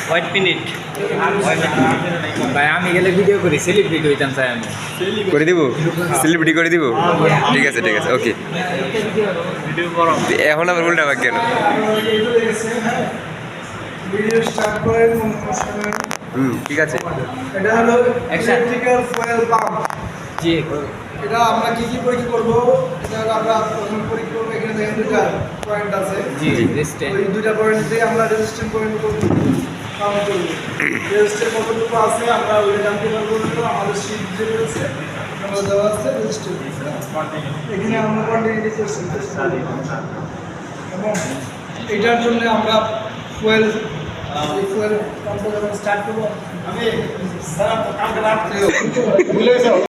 White minute ভাই আমি গেলে ভিডিও করি, সেলিব্রিটি হইতাম চাই আমি। করে দিব, সেলিব্রিটি করে দিব। ঠিক আছে ওকে। এখন আবার উল্টা বাক কেন? ভিডিও স্টার্ট করেন। ঠিক আছে। এটা হলো ইলেকট্রিক্যাল ফুয়েল পাম্প। জি, এটা আমরা কি পরীক্ষা করব? এটা আমরা প্রথম পরীক্ষা করব। এখানে দেখেন দুটো পয়েন্ট আছে। জি রেজিস্ট্যান্ট। ওই দুটো পয়েন্ট দিয়ে আমরা রেজিস্ট্যান্ট পয়েন্ট করব, কাউন্ট করব। রেজিস্ট্যান্ট কতটুকু আছে আমরা ওইটা জানতে পারবো না। আমাদের শীট যে রয়েছে আমরা দেওয়া আছে রেজিস্ট্যান্ট। এখানে আমরা কোয়ান্টিটি করছি এবং এটার জন্য আমরা ফুয়েল পাম্পটা যখন স্টার্ট করব আমি স্যার কালকে রাত্রে